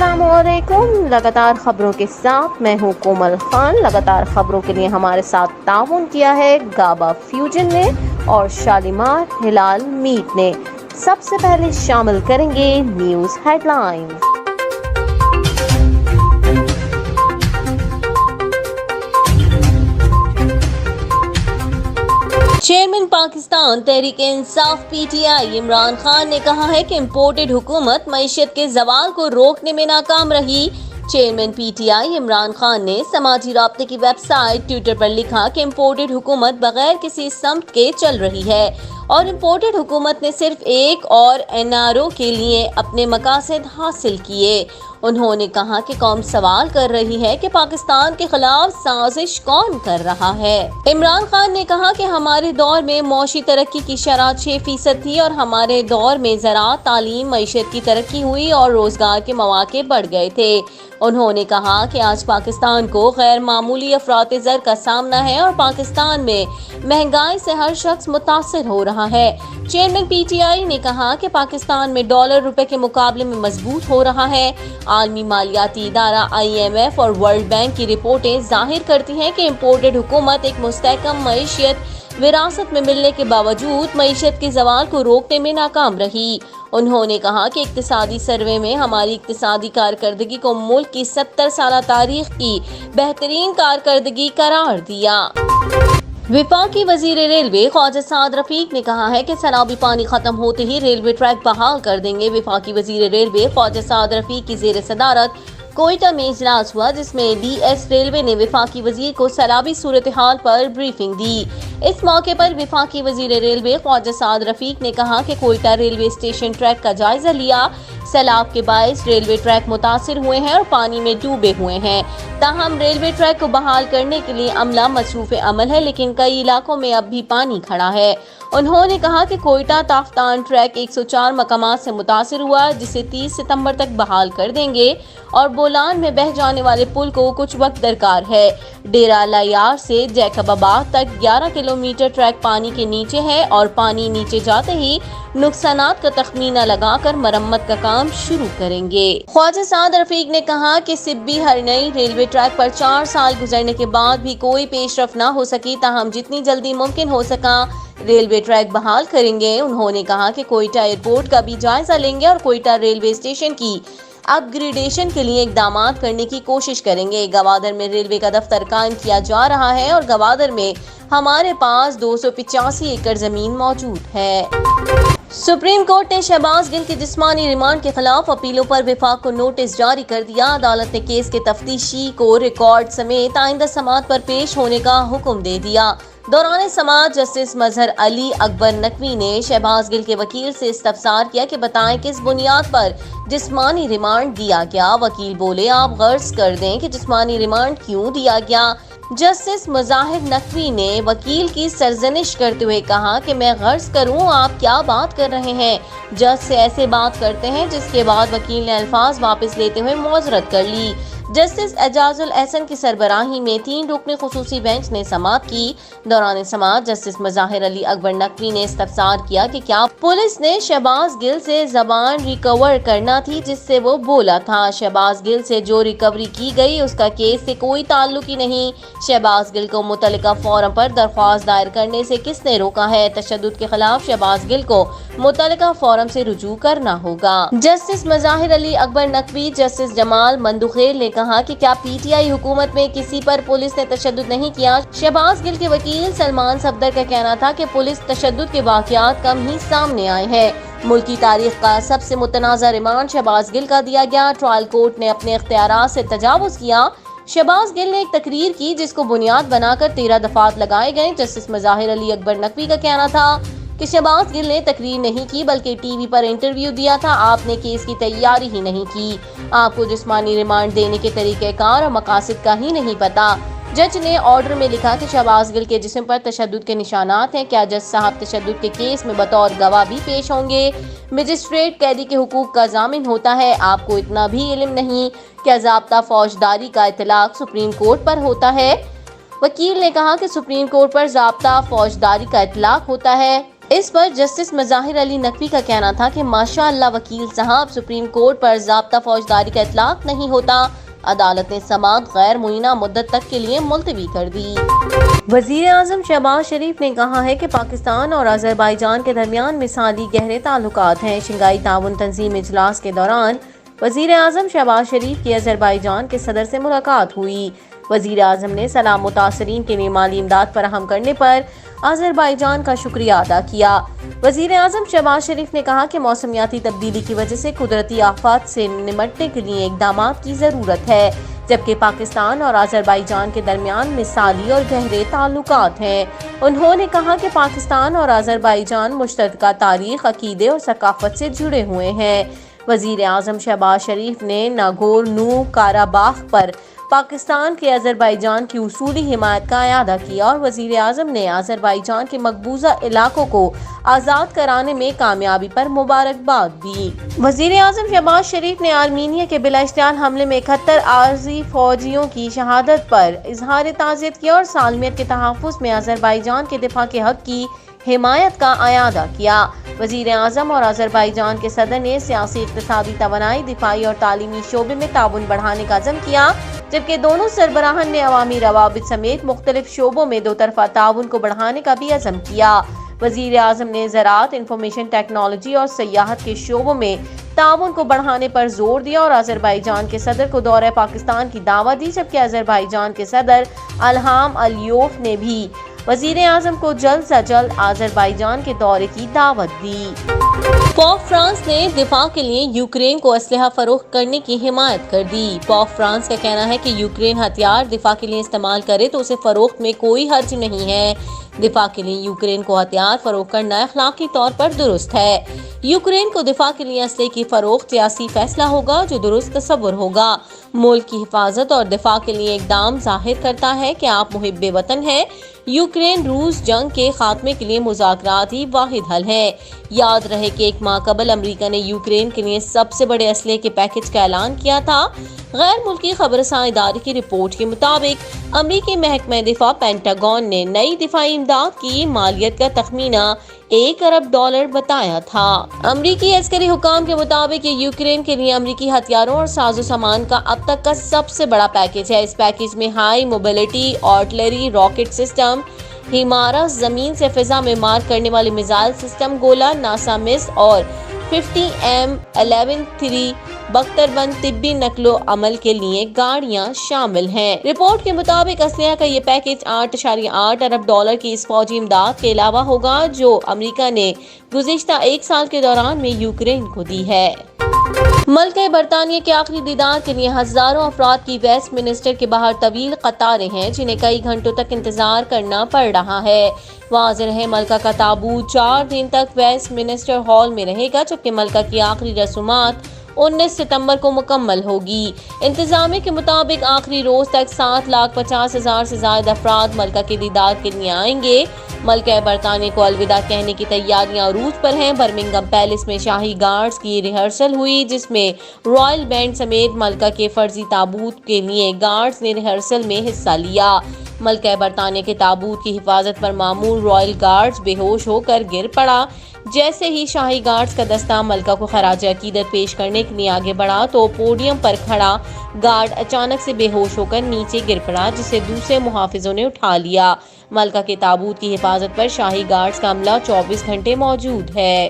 अस्सलाम वालेकुम। लगातार खबरों के साथ मैं हूँ कोमल खान। लगातार खबरों के लिए हमारे साथ ताउन किया है गाबा फ्यूजन ने और शालीमार हिलाल मीट ने। सबसे पहले शामिल करेंगे news headlines. Chairman Pakistan Tehreek Insaf PTI Imran Khan ने कहा है कि इम्पोर्टेड हुकूमत मईशत के ज़वाल को रोकने में नाकाम रही। चेयरमैन पीटीआई इमरान खान ने समाजी राब्ते की वेबसाइट ट्विटर पर लिखा कि इम्पोर्टेड हुकूमत बगैर किसी समत के चल रही है और इम्पोर्टेड हुकूमत ने सिर्फ एक और एनआरओ के लिए अपने मकासद हासिल किए। उन्होंने कहा कि कौम सवाल कर रही है कि पाकिस्तान के खिलाफ साजिश कौन कर रहा है। इमरान खान ने कहा कि हमारे दौर में मौशी तरक्की की शरह 6% थी और हमारे दौर में ज़राअत, तालीम, मईशत की तरक्की हुई और रोजगार के मौके बढ़ गए थे। उन्होंने कहा कि आज पाकिस्तान को गैर मामूली अफरात ज़र का सामना है और पाकिस्तान में महंगाई से हर शख्स मुतासिर हो रहा है। चेयरमैन पीटीआई ने कहा कि पाकिस्तान में डॉलर रुपए के मुकाबले में मजबूत हो रहा है। आलमी मालियाती इदारा IMF और वर्ल्ड बैंक की रिपोर्टें जाहिर करती हैं कि इम्पोर्टेड हुकूमत एक मुस्तहकम मईशत विरासत में मिलने के बावजूद मईशत के ज़वाल को रोकने में नाकाम रही। उन्होंने कहा कि इक्तिसादी सर्वे में हमारी इक्तिसादी कारकर्दगी को मुल्क की 70 साल तारीख की बेहतरीन कारकर्दगी करार दिया। विफाकी वजीर रेलवे ख्वाजा साद रफीक ने कहा है कि सैलाबी पानी खत्म होते ही रेलवे ट्रैक बहाल कर देंगे। विफाकी वजीर रेलवे ख्वाजा साद रफीक की जेर सदारत कोयटा में इजलास हुआ जिसमें DS रेलवे ने विफाकी वजीर को सैलाबी सूरत हाल पर ब्रीफिंग दी। इस मौके पर विफाकी वजीर रेलवे ख्वाजा साद रफीक ने कहा कि कोयटा रेलवे स्टेशन ट्रैक का जायजा लिया। सैलाब के बायस रेलवे ट्रैक मुतासिर हुए हैं और पानी में डूबे हुए हैं। ताहम रेलवे ट्रैक को बहाल करने के लिए अमला मसरूफ अमल है, लेकिन कई इलाकों में अब भी पानी खड़ा है। उन्होंने कहा कि कोयटा ताफ्तान ट्रैक 104 मकामात से मुतासिर हुआ जिसे 30 सितंबर तक बहाल कर देंगे और बोलान में बह जाने वाले पुल को कुछ वक्त दरकार है। डेरा लायार से जैकबाबाद तक 11 किलोमीटर ट्रैक पानी के नीचे है और पानी नीचे जाते ही नुकसानात का तखमीना लगाकर मरम्मत का काम शुरू करेंगे। ख्वाजा साद रफीक ने कहा कि सिब्बी हरनई रेलवे ट्रैक पर 4 साल गुजरने के बाद भी कोई पेशरफ न हो सकी, ताहम जितनी जल्दी मुमकिन हो सका रेलवे ट्रैक बहाल करेंगे। उन्होंने कहा कि कोयटा एयरपोर्ट का भी जायजा लेंगे और कोयटा रेलवे स्टेशन की अपग्रेडेशन के लिए इकदाम करने की कोशिश करेंगे। गवादर में रेलवे का दफ्तर कायम किया जा रहा है और गवादर में हमारे पास 285 एकड़ जमीन मौजूद है। सुप्रीम कोर्ट ने शहबाज गिल के जिस्मानी रिमांड के खिलाफ अपीलों पर विफाक को नोटिस जारी कर दिया। अदालत ने केस के तफ्तीशी को रिकॉर्ड समेत आइंदा समाअत पर पेश होने का हुक्म दे दिया। दौरान समाअत जस्टिस मजहर अली अकबर नकवी ने शहबाज गिल के वकील से इस्तफसार किया कि बताएं किस बुनियाद पर जिस्मानी रिमांड दिया गया। वकील बोले, आप गर्ज कर दें कि जिस्मानी रिमांड क्यों दिया गया। जस्टिस मुजाहिर नकवी ने वकील की सरजनिश करते हुए कहा कि मैं गर्ज करूं, आप क्या बात कर रहे हैं। जज से ऐसे बात करते हैं। जिसके बाद वकील ने अल्फाज वापस लेते हुए मुआजरत कर ली। जस्टिस एजाजुल एहसन की सरबराही में 3 रुकनी खुसूसी बेंच ने समाअत की। दौरान समाअत जस्टिस मुजाहिर अली अकबर नकवी ने इस्तफसार किया कि क्या पुलिस ने शहबाज गिल से जबान रिकवर करना थी जिससे वो बोला था। शहबाज गिल से जो रिकवरी की गई उसका केस से कोई ताल्लुक ही नहीं। शहबाज गिल को मुतल्लिका फोरम पर दरख्वास्त दायर करने से किसने रोका है। तशद्दुद के खिलाफ शहबाज गिल को मुतल्लिका फोरम से रुजू करना होगा। जस्टिस मुजाहिर अली अकबर नकवी जस्टिस जमाल मंदुखेल ने कहा कि क्या पीटीआई हुकूमत में किसी पर पुलिस ने तशद्दुद नहीं किया। शहबाज गिल के वकील सलमान सफदर का कहना था कि पुलिस तशद्दुद के वाकयात कम ही सामने आए हैं। मुल्क की तारीख का सबसे मुतनाज़ा रिमांड शहबाज गिल का दिया गया। ट्रायल कोर्ट ने अपने इख्तियारात से तजावुज़ किया। शहबाज गिल ने एक तकरीर की जिसको बुनियाद बनाकर 13 दफात लगाए गए। जस्टिस मुजाहिर अली अकबर नकवी का कहना था कि शहबाज गिल ने तकरीर नहीं की बल्कि टीवी पर इंटरव्यू दिया था। आपने केस की तैयारी ही नहीं की। आपको जिस्मानी रिमांड देने के तरीक़ेकार और मकासद का ही नहीं पता। जज ने ऑर्डर में लिखा कि शहबाज गिल के जिस्म पर तशद्दुद के निशानात हैं। क्या जज साहब तशद्दुद के केस में बतौर गवाह भी पेश होंगे। मजिस्ट्रेट कैदी के हुकूक का जामिन होता है। आपको इतना भी इल्म नहीं। क्या ज़ाब्ता फौजदारी का इतलाक सुप्रीम कोर्ट पर होता है। वकील ने कहा कि सुप्रीम कोर्ट पर ज़ाब्ता फौजदारी का इतलाक होता है। اس پر جسٹس مظاہر علی نقوی کا کہنا تھا کہ ماشاء اللہ وکیل صاحب، سپریم کورٹ پر ضابطہ فوجداری کا اطلاق نہیں ہوتا۔ عدالت نے سماعت غیر معینہ مدت تک کے لیے ملتوی کر دی۔ وزیر اعظم شہباز شریف نے کہا ہے کہ پاکستان اور آذربائیجان کے درمیان مثالی گہرے تعلقات ہیں۔ شنگھائی تعاون تنظیم اجلاس کے دوران وزیر اعظم شہباز شریف کی آذربائیجان کے صدر سے ملاقات ہوئی۔ وزیر اعظم نے سیلاب متاثرین کے لیے مالی امداد فراہم کرنے پر آذربائیجان کا شکریہ ادا کیا۔ وزیر اعظم شہباز شریف نے کہا کہ موسمیاتی تبدیلی کی وجہ سے قدرتی آفات سے نمٹنے کے لیے اقدامات کی ضرورت ہے، جبکہ پاکستان اور آذربائیجان کے درمیان مثالی اور گہرے تعلقات ہیں۔ انہوں نے کہا کہ پاکستان اور آذربائیجان مشترکہ تاریخ، عقیدے اور ثقافت سے جڑے ہوئے ہیں۔ وزیر اعظم شہباز شریف نے ناگورنو کاراباخ پر پاکستان کے آذربائیجان کی اصولی حمایت کا اعادہ کیا اور وزیر اعظم نے آذربائیجان کے مقبوضہ علاقوں کو آزاد کرانے میں کامیابی پر مبارکباد دی۔ وزیر اعظم شہباز شریف نے آرمینیا کے بلا اشتعال حملے میں 71 عارضی فوجیوں کی شہادت پر اظہار تعزیت کیا اور سالمیت کے تحفظ میں آذربائیجان کے دفاع کے حق کی حمایت کا اعادہ کیا۔ وزیر اعظم اور آذربائیجان کے صدر نے سیاسی، اقتصادی، توانائی، دفاعی اور تعلیمی شعبے میں تعاون بڑھانے کا عزم کیا، جبکہ دونوں سربراہان نے عوامی روابط سمیت مختلف شعبوں میں دو طرفہ تعاون کو بڑھانے کا بھی عزم کیا۔ وزیر اعظم نے زراعت، انفارمیشن ٹیکنالوجی اور سیاحت کے شعبوں میں تعاون کو بڑھانے پر زور دیا اور آذربائیجان کے صدر کو دورہ پاکستان کی دعوت دی، جبکہ آذربائیجان کے صدر الہام علیوف نے بھی وزیر اعظم کو جلد سے جلد آذربائیجان کے دورے کی دعوت دی۔ پوپ فرانس نے دفاع کے لیے یوکرین کو اسلحہ فروخت کرنے کی حمایت کر دی۔ پوپ فرانس کا کہنا ہے کہ یوکرین ہتھیار دفاع کے لیے استعمال کرے تو اسے فروخت میں کوئی حرج نہیں ہے۔ دفاع کے لیے یوکرین کو ہتھیار فروخت کرنا اخلاقی طور پر درست ہے۔ یوکرین کو دفاع کے لیے اسلحے کی فروخت سیاسی فیصلہ ہوگا جو درست تصور ہوگا۔ ملک کی حفاظت اور دفاع کے لیے اقدام ظاہر کرتا ہے کہ آپ محب وطن ہیں۔ یوکرین روس جنگ کے خاتمے کے لیے مذاکرات ہی واحد حل ہے۔ یاد رہے کہ 1 ماہ قبل امریکہ نے یوکرین کے لیے سب سے بڑے اسلحے کے پیکج کا اعلان کیا تھا۔ غیر ملکی خبررساں ادارے کی رپورٹ کے مطابق امریکی محکمہ دفاع پینٹاگون نے نئی دفاعی امداد کی مالیت کا تخمینہ $1 ارب بتایا تھا۔ امریکی عسکری حکام کے مطابق یہ یوکرین کے لیے امریکی ہتھیاروں اور ساز و سامان کا اب تک کا سب سے بڑا پیکج ہے۔ اس پیکج میں high mobility artillery rocket system, HIMARS زمین سے فضا میں مار کرنے والے میزائل سسٹم گولا، ناسا مس اور 50M11-3 بختر بند طبی نقل و حمل کے لیے گاڑیاں شامل ہیں۔ رپورٹ کے مطابق اسلحہ کا یہ پیکج $8.8 ارب کی اس فوجی امداد کے علاوہ ہوگا جو امریکہ نے گزشتہ 1 سال کے دوران میں یوکرین کو دی ہے۔ ملکہ برطانیہ کے آخری دیدار کے لیے ہزاروں افراد کی ویسٹ منسٹر کے باہر طویل قطاریں ہیں جنہیں کئی گھنٹوں تک انتظار کرنا پڑ رہا ہے۔ واضح ہے ملکہ کا تابوت 4 دن تک ویسٹ منسٹر ہال میں رہے گا، جبکہ ملکہ کی آخری رسومات 19 ستمبر کو مکمل ہوگی۔ انتظامیہ کے مطابق آخری روز تک 7,50,000 سے زائد افراد ملکہ کے دیدار کے لیے آئیں گے۔ ملکہ برطانیہ کو الوداع کہنے کی تیاریاں عروج پر ہیں۔ برمنگھم پیلس میں شاہی گارڈز کی ریہرسل ہوئی جس میں رائل بینڈ سمیت ملکہ کے فرضی تابوت کے لیے گارڈز نے ریہرسل میں حصہ لیا۔ ملکہ برطانیہ کے تابوت کی حفاظت پر معمول رائل گارڈز بے ہوش ہو کر گر پڑا۔ جیسے ہی شاہی گارڈز کا دستہ ملکہ کو خراج عقیدت پیش کرنے کے لیے آگے بڑھا تو پوڈیم پر کھڑا گارڈ اچانک سے بے ہوش ہو کر نیچے گر پڑا، جسے دوسرے محافظوں نے اٹھا لیا۔ ملکہ کے تابوت کی حفاظت پر شاہی گارڈز کا عملہ 24 گھنٹے موجود ہے۔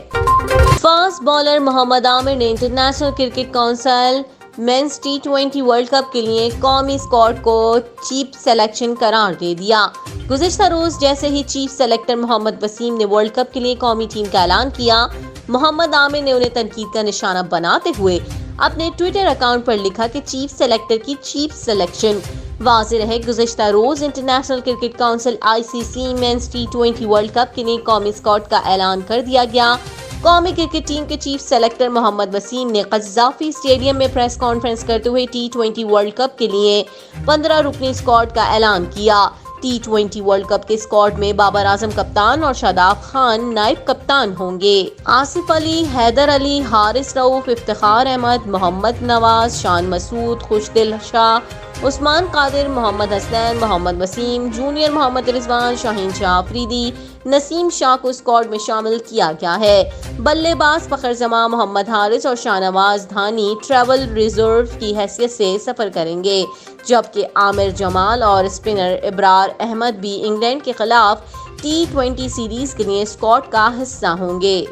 فاسٹ بالر محمد عامر نے international cricket council men's T20 world cup کے لیے قومی اسکواڈ کو چیف سلیکشن قرار دے دیا۔ گزشتہ روز جیسے ہی چیف سلیکٹر محمد وسیم نے ورلڈ کپ کے لیے قومی ٹیم کا اعلان کیا، محمد عامر نے انہیں تنقید کا نشانہ بناتے ہوئے اپنے ٹویٹر اکاؤنٹ پر لکھا کہ چیف سلیکٹر کی چیف سلیکشن۔ واضح رہے گزشتہ روز international cricket council ICC men's T20 world cup کے لیے قومی اسکواڈ کا اعلان کر دیا گیا۔ قومی کرکٹ ٹیم کے چیف سلیکٹر محمد وسیم نے قذافی اسٹیڈیم میں پریس کانفرنس کرتے ہوئے T20 ورلڈ کپ کے لیے 15 رکنی اسکواڈ کا اعلان کیا۔ T20 ورلڈ کپ کے اسکواڈ میں بابر اعظم کپتان اور شاداب خان نائب کپتان ہوں گے۔ آصف علی، حیدر علی، حارث رؤف، افتخار احمد، محمد نواز، شان مسعود، خوشدل شاہ، عثمان قادر، محمد حسنین، محمد وسیم، جونیئر محمد رضوان، شاہین شاہ آفریدی، नसीम शाह को स्क्वाड में शामिल किया गया है। बल्लेबाज फखर जमान, मोहम्मद हारिस और शाहनवाज धानी ट्रैवल रिजर्व की हैसियत से सफर करेंगे, जबकि आमिर जमाल और स्पिनर इब्रार अहमद भी इंग्लैंड के खिलाफ T20 सीरीज के लिए स्क्वाड का हिस्सा होंगे।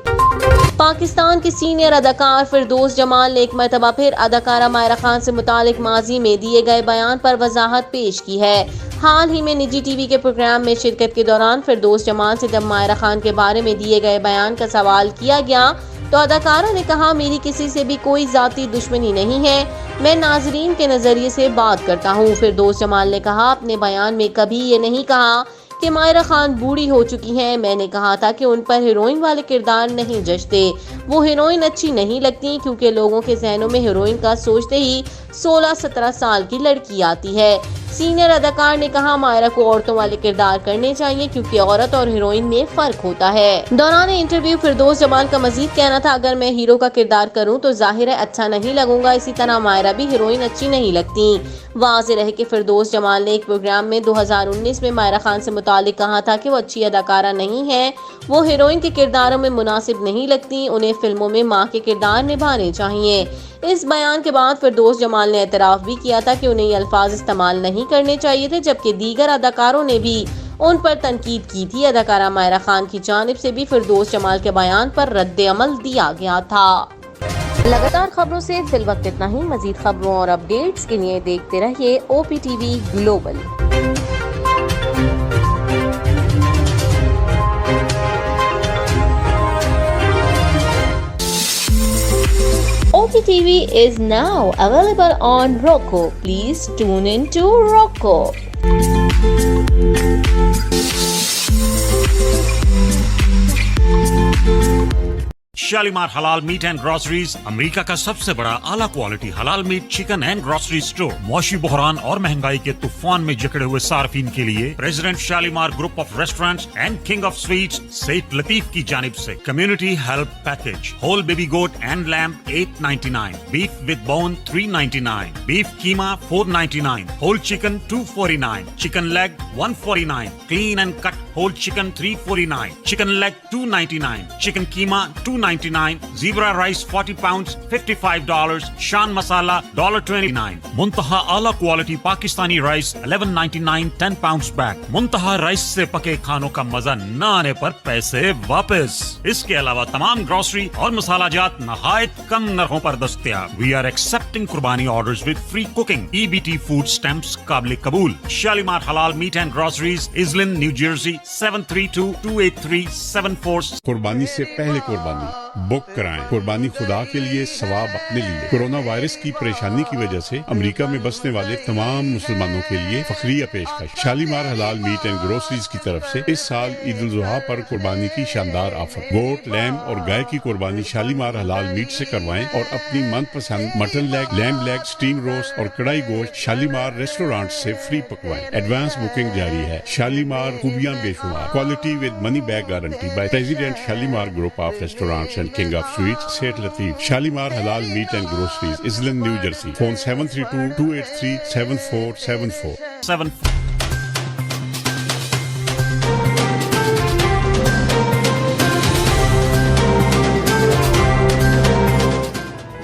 पाकिस्तान के सीनियर अदाकार फिरदौस जमाल ने एक मरतबा फिर अदाकारा मायरा खान से मुतालिक माजी में दिए गए बयान पर वजाहत पेश की है। हाल ही में निजी टीवी के प्रोग्राम में शिरकत के दौरान फिरदौस जमाल से जब मायरा खान के बारे में दिए गए बयान का सवाल किया गया तो अदाकारा ने कहा, मेरी किसी से भी कोई जाती दुश्मनी नहीं है, मैं नाजरीन के नजरिए से बात करता हूँ। फिरदौस जमाल ने कहा, अपने बयान में कभी ये नहीं कहा कि मायरा खान बूढ़ी हो चुकी हैं। मैंने कहा था कि उन पर हीरोइन वाले किरदार नहीं जचते, वो हीरोइन अच्छी नहीं लगती, क्योंकि लोगों के जहनों में हीरोइन का सोचते ही 16-17 साल की लड़की आती है। सीनियर अदाकार ने कहा, मायरा को औरतों वाले किरदार करने चाहिए, क्योंकि औरत और हीरोइन में फर्क होता है। दौरान इंटरव्यू फिरदौस जमाल का मजीद कहना था, अगर मैं हीरो का किरदार करूं तो जाहिर है अच्छा नहीं लगूंगा, इसी तरह मायरा भी हीरोइन अच्छी नहीं लगती। वाज़ेह रहे कि फिरदौस जमाल ने एक प्रोग्राम में 2019 में मायरा खान से मुतालिक कहा था कि वो अच्छी अदाकारा नहीं है, वो हीरोइन के किरदारों में मुनासिब नहीं लगती, उन्हें फिल्मों में माँ के किरदार निभाने चाहिए। इस बयान के बाद फिरदौस जमाल ने एतराफ़ भी किया था कि उन्हें ये अल्फाज इस्तेमाल नहीं करने चाहिए थे, जबकि दीगर अदाकारों ने भी उन पर तनकीद की थी। अदाकारा मायरा खान की जानिब से भी फिरदौस जमाल के बयान पर रद्द अमल दिया गया था। लगातार खबरों से फिल वक्त इतना ही। मजीद खबरों और अपडेट्स के लिए देखते रहिए OPTV global. OPTV is now available on Roku. Please tune in to Roku. Shalimar halal meat and groceries America का सबसे बड़ा आला क्वालिटी हलाल meat, chicken and grocery store. मौशी बहरान और महंगाई के तूफान में जकड़े हुए सार्फिन के लिए president Shalimar group of restaurants and king of sweets Seth Latif की जानिब से community help package. Whole baby goat and lamb $8.99, beef with bone $3.99, beef keema $4.99, whole chicken $2.49, chicken leg $1.49, clean and cut whole chicken $3.49, chicken leg $2.99, chicken keema $2.99, Zebra rice 40 pounds $55, Shan masala $1.29, Muntaha आला quality Pakistani rice $11.99 10 pounds bag. मुंतहा rice से पके खानों का मजा न आने पर पैसे वापस। इसके अलावा तमाम ग्रोसरी और मसाला जात नहायत कम नरखों पर दस्तयाब। We are accepting qurbani orders with free cooking. EBT food stamps काबिल कबूल। Shalimar halal meat and groceries, Iselin, New Jersey 73228374। कुर्बानी से पहले कुर्बानी बुक कराएं। कुर्बानी खुदा के लिए, सवाब अपने लिए। कोरोना वायरस की परेशानी की वजह से अमेरिका में बसने वाले तमाम मुसलमानों के लिए फखरिया पेशकश। Shalimar halal meat and groceries की तरफ से इस साल ईद उल जुहा पर कुर्बानी की शानदार ऑफर। गोट, लैम और गाय की कुर्बानी शालीमार हलाल मीट से करवाएं और अपनी मनपसंद mutton leg, lamb leg, steam roast और कढ़ाई गोश्त शालीमार रेस्टोरेंट से फ्री पकवाएं। एडवांस बुकिंग जारी है। शालीमार खूबियां बेशुमार। Quality with money back guarantee by president Shalimar group of restaurants and king of sweets Seth Latif. Shalimar halal meat and groceries, Iselin, New Jersey. Phone 7322837474।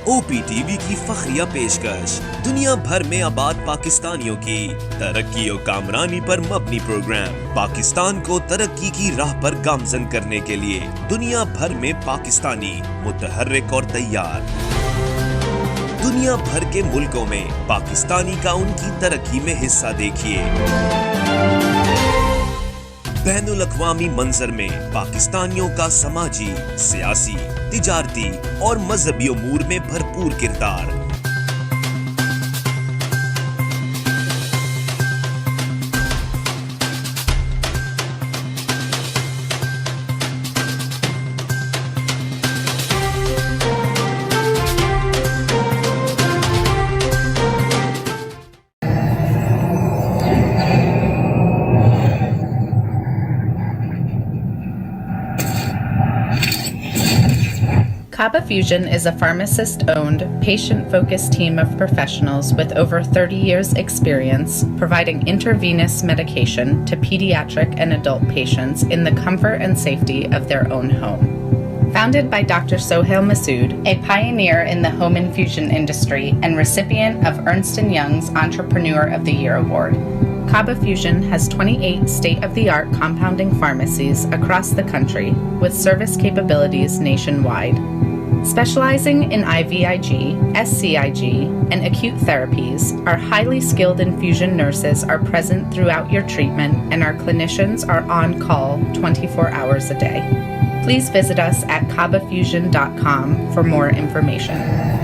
OPTV की फखरिया पेशकश दुनिया भर में आबाद पाकिस्तानियों की तरक्की और कामरानी पर मबनी प्रोग्राम। पाकिस्तान को तरक्की की राह पर गामजन करने के लिए दुनिया भर में पाकिस्तानी मुतहर्रिक और तैयार। दुनिया भर के मुल्कों में पाकिस्तानी का उनकी तरक्की में हिस्सा देखिए। बैनुल अक़वामी मंजर में पाकिस्तानियों का समाजी, सियासी, तिजारती और मजहबी उमूर में भरपूर किरदार। Kappa Fusion is a pharmacist-owned, patient-focused team of professionals with over 30 years' experience providing intravenous medication to pediatric and adult patients in the comfort and safety of their own home. Founded by Dr. Sohail Masood, a pioneer in the home infusion industry and recipient of Ernst & Young's Entrepreneur of the Year Award, Kappa Fusion has 28 state-of-the-art compounding pharmacies across the country with service capabilities nationwide. Specializing in IVIG, SCIG, and acute therapies, our highly skilled infusion nurses are present throughout your treatment and our clinicians are on call 24 hours a day. Please visit us at kabafusion.com for more information.